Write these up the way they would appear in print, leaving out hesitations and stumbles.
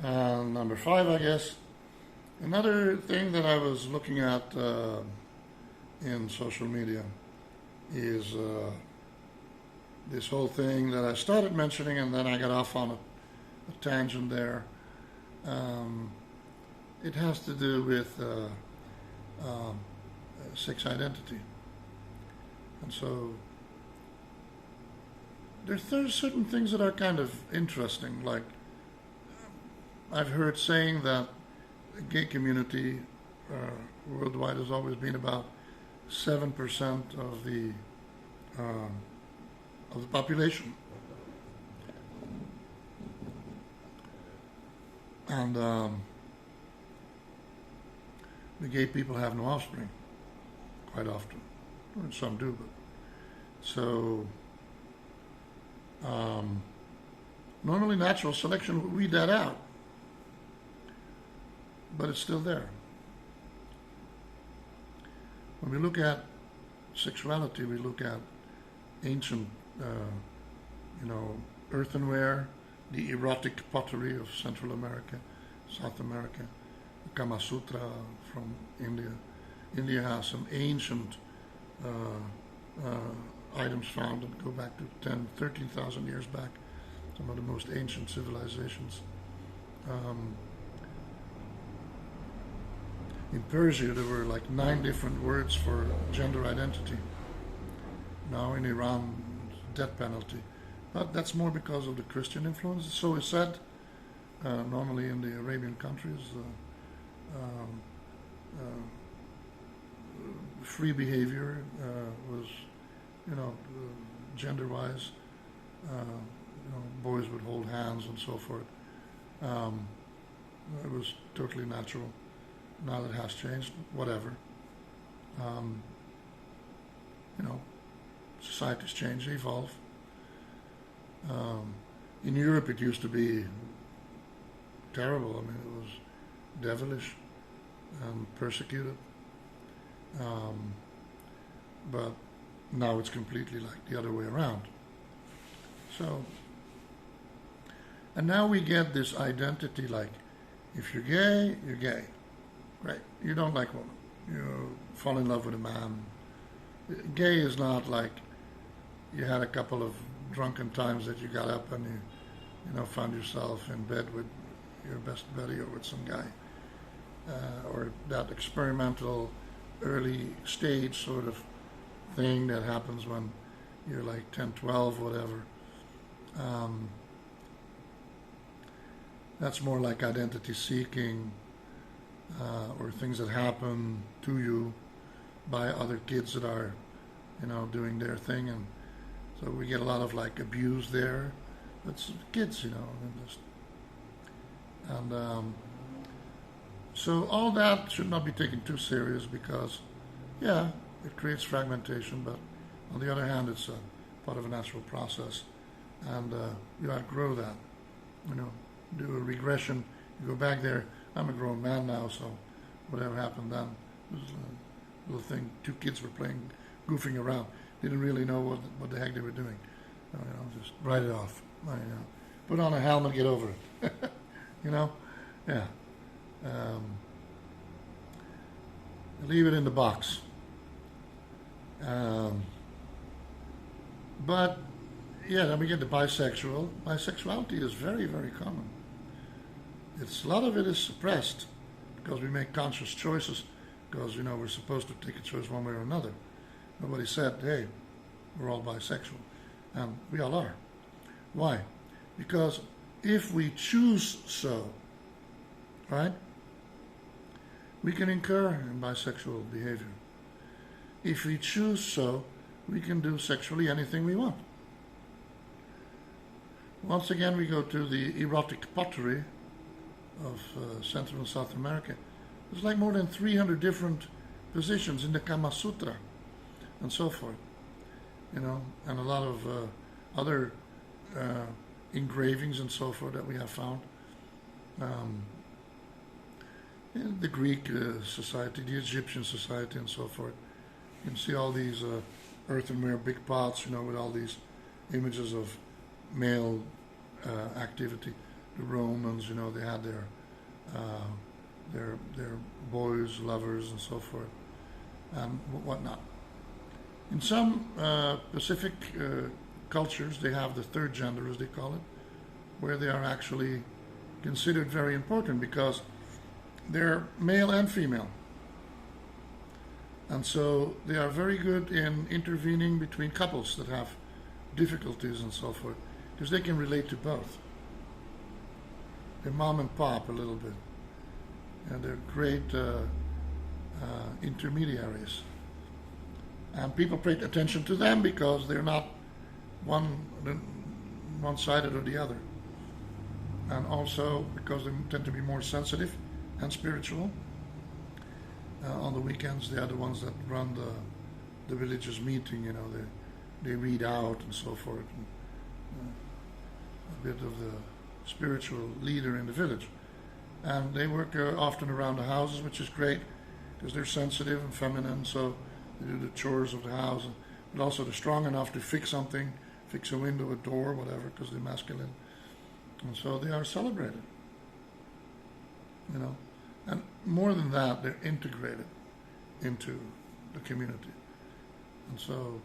Number five, I guess. Another thing that I was looking at in social media is this whole thing that I started mentioning and then I got off on a tangent there. Um, it has to do with um, sex identity. And so there's certain things that are kind of interesting. Like I've heard saying that the gay community worldwide has always been about 7% um, of the population, and the gay people have no offspring quite often. Some do, but so um, normally natural selection would weed that out, but it's still there. When we look at sexuality, we look at ancient, uh, you know, earthenware, the erotic pottery of Central America, South America, the Kama Sutra from India. India has some ancient items found that go back to 10, 13,000 years back, some of the most ancient civilizations. Um, in Persia, there were like 9 different words for gender identity. Now in Iran, death penalty. But that's more because of the Christian influence. So it's said, normally in the Arabian countries, um, free behavior was, you know, gender-wise. Boys would hold hands and so forth. Um, it was totally natural. Now it has changed. Whatever. Um, you know, societies change, evolve. Um, in Europe, it used to be terrible. I mean, it was devilish and persecuted. Um, but now it's completely like the other way around. So, and now we get this identity like, if you're gay, you're gay. Right? You don't like women. You fall in love with a man. Gay is not like you had a couple of drunken times that you got up and you know, found yourself in bed with your best buddy or with some guy, or that experimental early stage sort of thing that happens when you're like 10, 12, whatever. Um, that's more like identity seeking, or things that happen to you by other kids that are, you know, doing their thing, and so we get a lot of like abuse there. It's kids, you know, and so all that should not be taken too serious because, yeah, it creates fragmentation, but on the other hand, it's a part of a natural process, and you outgrow that. You know, do a regression. You go back there. I'm a grown man now, so whatever happened then was a little thing. 2 kids were playing, goofing around. Didn't really know what the heck they were doing. You know, just write it off. You know, put on a helmet, get over it. You know, yeah. Um, leave it in the box. But yeah, then we get the bisexual. Bisexuality is very, very common. A lot of it is suppressed because we make conscious choices because, you know, we're supposed to take a choice one way or another. Nobody said, hey, we're all bisexual. And we all are. Why? Because if we choose so, right, we can incur in bisexual behavior. If we choose so, we can do sexually anything we want. Once again, we go to the erotic pottery of Central and South America. There's like more than 300 different positions in the Kama Sutra and so forth, you know, and a lot of other engravings and so forth that we have found. In the Greek society, the Egyptian society, and so forth. You can see all these earthenware big pots, you know, with all these images of male activity. the Romans, you know, they had uh, their boys, lovers, and so forth, and whatnot. In some Pacific cultures, they have the third gender, as they call it, where they are actually considered very important because they're male and female. And so they are very good in intervening between couples that have difficulties and so forth, because they can relate to both. They're mom and pop a little bit, and they're great intermediaries. And people pay attention to them because they're not one-sided or the other. And also because they tend to be more sensitive and spiritual. On the weekends, they are the ones that run the religious meeting. You know, they read out and so forth. And, a bit of the spiritual leader in the village, and they work often around the houses, which is great because they're sensitive and feminine. So they do the chores of the house, but also they're strong enough to fix something, fix a window, a door, whatever, because they're masculine, and so they are celebrated. You know. And more than that, they're integrated into the community. And so,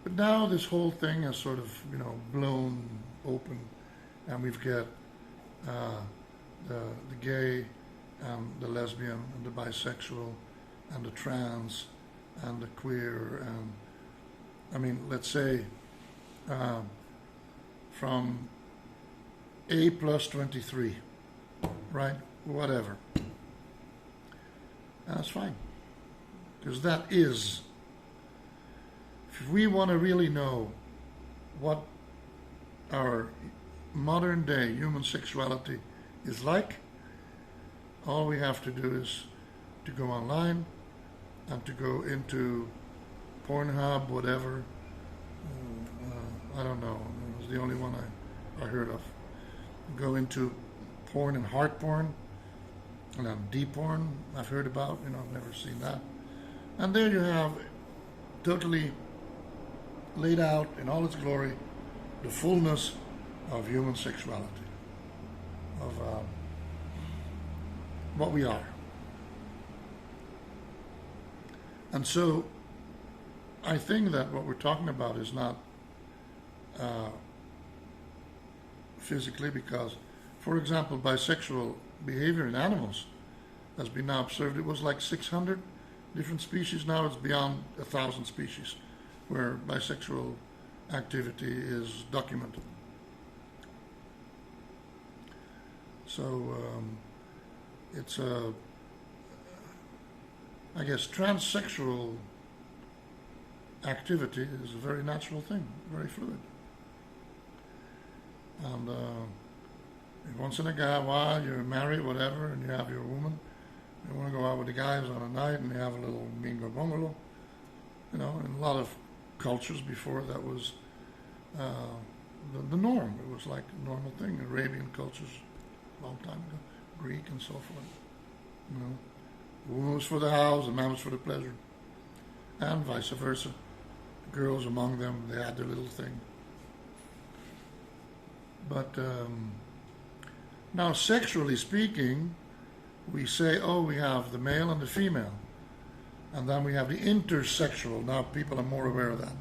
but now this whole thing has sort of, you know, blown open, and we've got the gay, and the lesbian, and the bisexual, and the trans, and the queer, and I mean, let's say from A plus 23, right? Whatever. And that's fine. Because that is, if we want to really know what our modern day human sexuality is like, all we have to do is to go online and to go into Pornhub, whatever. I don't know. It was the only one I heard of. Go into porn and heart porn. And then deep porn, I've heard about, you know, I've never seen that. And there you have totally laid out in all its glory the fullness of human sexuality, of what we are. And so I think that what we're talking about is not physically, because, for example, bisexual behavior in animals has been now observed. It was like 600 different species. Now it's beyond 1,000 species where bisexual activity is documented. So it's I guess transsexual activity is a very natural thing, very fluid. And once in a while you're married, whatever, and you have your woman, you want to go out with the guys on a night and you have a little bingo bungalow. You know, in a lot of cultures before that was the norm. It was like a normal thing. Arabian cultures, a long time ago, Greek and so forth. You know, the woman was for the house, the man was for the pleasure, and vice versa. The girls among them, they had their little thing. But now, sexually speaking, we say, oh, we have the male and the female. And then we have the intersexual. Now people are more aware of that.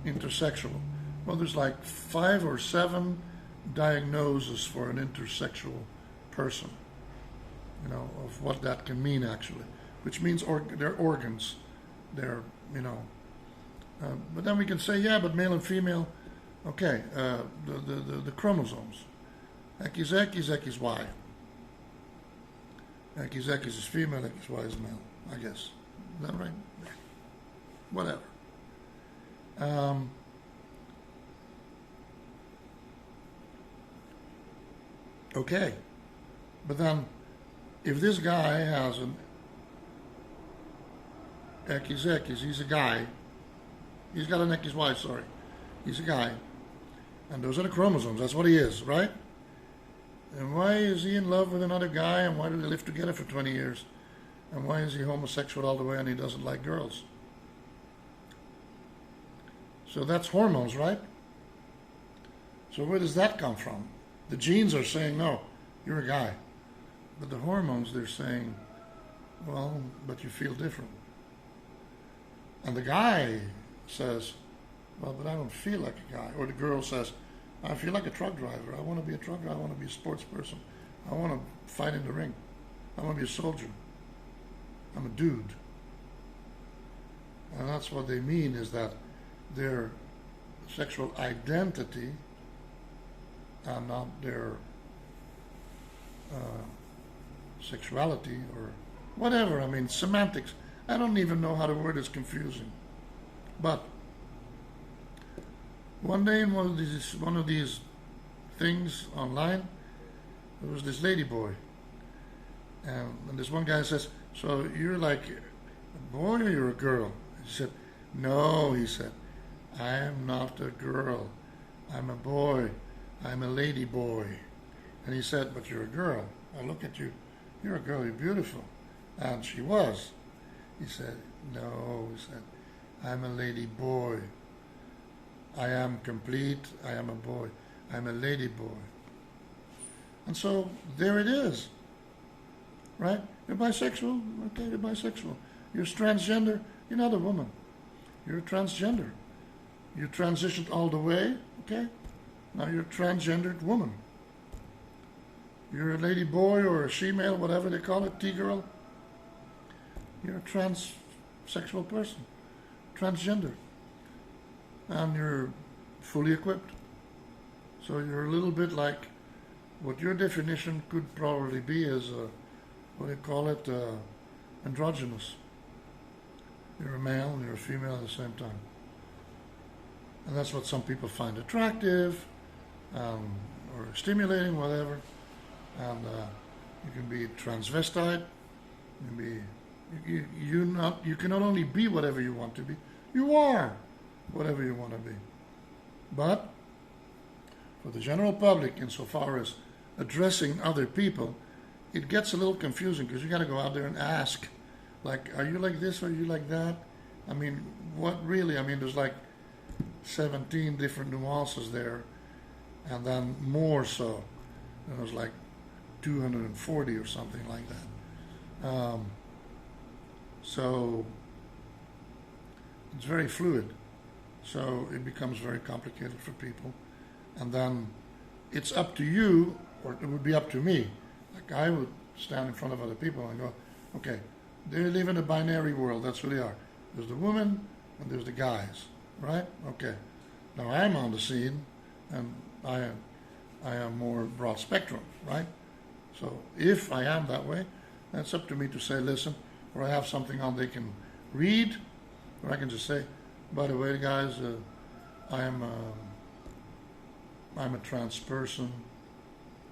Intersexual. Well, there's like 5 or 7 diagnoses for an intersexual person. You know, of what that can mean actually. Which means they're organs. They're, you know. But then we can say, yeah, but male and female, okay, the chromosomes. XY, XY. XX is female, XY is male, I guess. Is that right? Whatever. Okay. But then, if this guy has an XX, he's a guy. He's got an XY, sorry. He's a guy. And those are the chromosomes. That's what he is, right? And why is he in love with another guy, and why do they live together for 20 years? And why is he homosexual all the way and he doesn't like girls? So that's hormones, right? So where does that come from? The genes are saying, no, you're a guy. But the hormones, they're saying, well, but you feel different. And the guy says, well, but I don't feel like a guy. Or the girl says, I feel like a truck driver. I want to be a truck driver. I want to be a sports person. I want to fight in the ring. I want to be a soldier. I'm a dude. And that's what they mean, is that their sexual identity and not their sexuality or whatever. I mean, semantics. I don't even know how the word is confusing. But one day in one of these things online, there was this lady boy. And this one guy says, so you're like a boy or you're a girl? He said, no, he said, I am not a girl. I'm a boy. I'm a lady boy. And he said, but you're a girl. I look at you. You're a girl. You're beautiful. And she was. He said, no, he said, I'm a lady boy. I am complete. I am a boy. I'm a lady boy. And so there it is. Right? You're bisexual. Okay, you're bisexual. You're transgender. You're not a woman. You're a transgender. You transitioned all the way. Okay? Now you're a transgendered woman. You're a lady boy or a she-male, whatever they call it, T-girl. You're a transsexual person. Transgender. And you're fully equipped. So you're a little bit like what your definition could probably be is, what do you call it, androgynous. You're a male and you're a female at the same time. And that's what some people find attractive or stimulating, whatever. And you can be transvestite. You can be, you can not only be whatever you want to be, you are whatever you want to be. But for the general public, insofar as addressing other people, it gets a little confusing because you got to go out there and ask, like, are you like this or are you like that? I mean, what really? I mean, there's like 17 different nuances there, and then more so. And there's like 240 or something like that. So it's very fluid. So it becomes very complicated for people. And then it's up to you, or it would be up to me. Like I would stand in front of other people and go, okay, they live in a binary world. That's who they are. There's the woman and there's the guys, right? Okay. Now I'm on the scene, and I am more broad spectrum, right? So if I am that way, that's up to me to say, listen, or I have something on they can read, or I can just say, by the way, guys, I'm a trans person,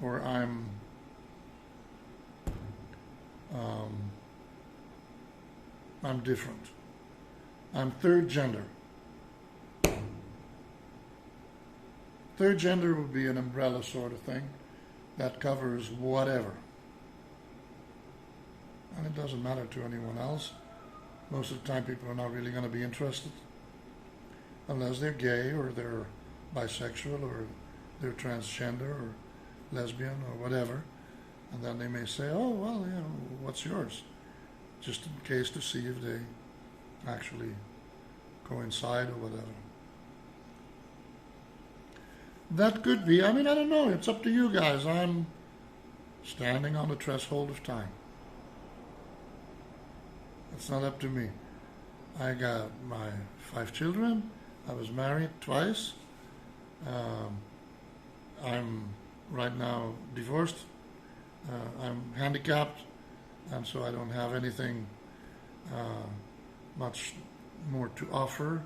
or I'm different. I'm third gender. Third gender would be an umbrella sort of thing that covers whatever. And it doesn't matter to anyone else. Most of the time people are not really going to be interested unless they're gay or they're bisexual or they're transgender or lesbian or whatever. And then they may say, oh, well, you know, what's yours? Just in case to see if they actually coincide or whatever. That could be. I mean, I don't know. It's up to you guys. I'm standing on the threshold of time. It's not up to me. I got my 5 children. I was married twice. I'm right now divorced. I'm handicapped, and so I don't have anything much more to offer.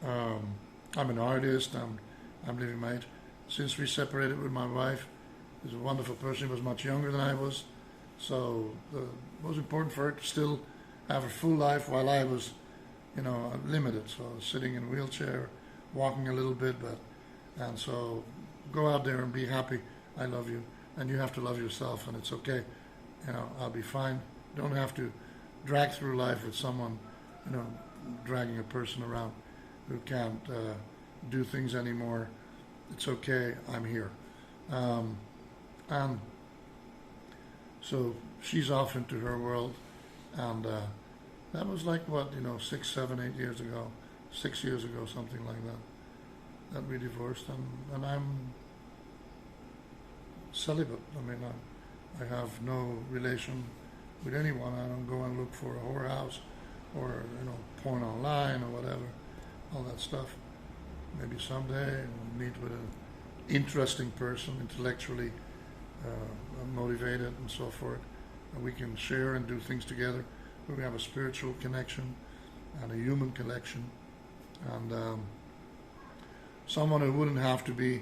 I'm an artist. I'm living my age. Since we separated with my wife, she's a wonderful person. She was much younger than I was, so it was important for her to still have a full life while I was, limited. So I was sitting in a wheelchair, walking a little bit, and so go out there and be happy. I love you, and you have to love yourself, and it's okay. I'll be fine. Don't have to drag through life with someone, dragging a person around who can't do things anymore. It's okay. I'm here. Um, and so she's off into her world, and that was like what, 6, 7, 8 years ago, 6 years ago, something like that. That we divorced, and I'm celibate. I mean, I have no relation with anyone. I don't go and look for a whorehouse or porn online or whatever, all that stuff. Maybe someday I'll meet with an interesting person, intellectually motivated and so forth, and we can share and do things together. We have a spiritual connection and a human connection, and someone who wouldn't have to be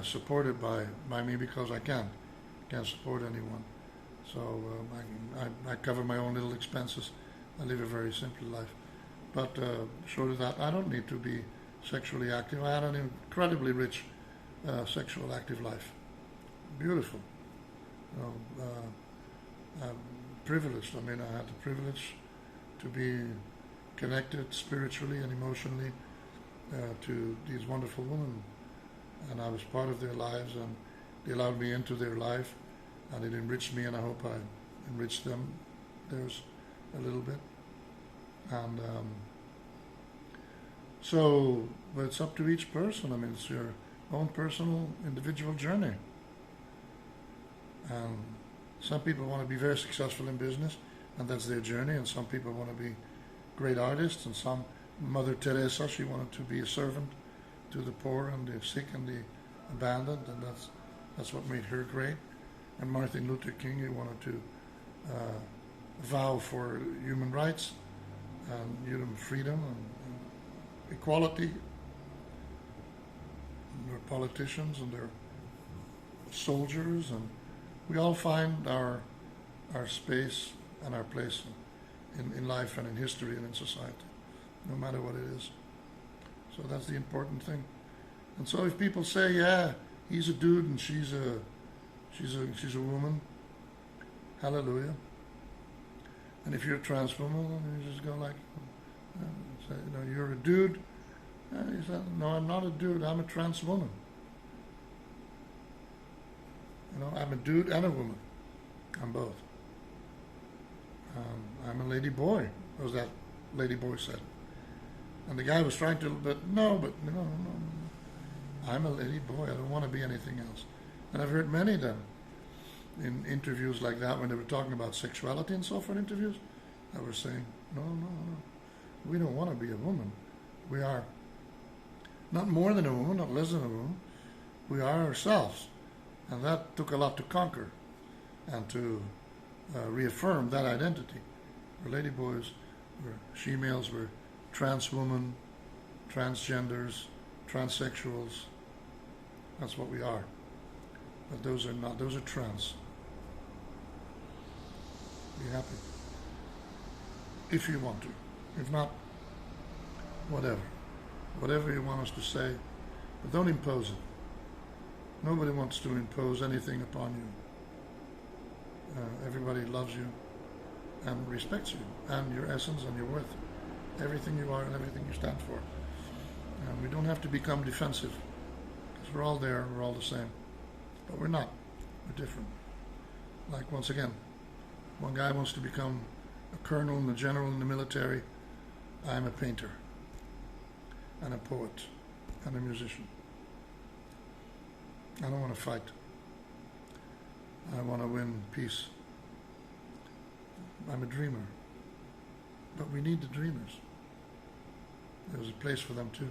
supported by me, because I can't support anyone. So I cover my own little expenses. I live a very simple life. But short of that, I don't need to be sexually active. I had an incredibly rich sexual active life. Beautiful. I'm privileged. I mean, I had the privilege to be connected spiritually and emotionally to these wonderful women, and I was part of their lives, and they allowed me into their life, and it enriched me, and I hope I enriched them. There's a little bit, and so, but it's up to each person. I mean, it's your own personal, individual journey. And some people want to be very successful in business, and that's their journey. And some people want to be great artists, and some Mother Teresa, she wanted to be a servant to the poor and the sick and the abandoned, and that's what made her great. And Martin Luther King, he wanted to vow for human rights and human freedom and equality. And they're politicians and they're soldiers, and we all find our space and our place in life and in history and in society, no matter what it is. So that's the important thing. And so if people say, yeah, he's a dude and she's a woman, hallelujah. And if you're a trans woman, you just go like, say, you're a dude. He said, no, I'm not a dude. I'm a trans woman. I'm a dude and a woman. I'm both. I'm a lady boy, as that lady boy said. And the guy was trying to, no. I'm a lady boy. I don't want to be anything else. And I've heard many of them in interviews like that, when they were talking about sexuality and so forth, interviews, that were saying, no. We don't want to be a woman. We are not more than a woman, not less than a woman. We are ourselves. And that took a lot to conquer and to reaffirm that identity. Our ladyboys, she-males, were trans women, transgenders, transsexuals. That's what we are. But those are not, those are trans. Be happy. If you want to. If not, whatever. Whatever you want us to say, but don't impose it. Nobody wants to impose anything upon you. Everybody loves you and respects you and your essence and your worth. Everything you are and everything you stand for. And we don't have to become defensive, because we're all there, we're all the same. But we're not. We're different. Like, once again, one guy wants to become a colonel and a general in the military. I'm a painter and a poet and a musician. I don't want to fight. I want to win peace. I'm a dreamer. But we need the dreamers. There's a place for them too.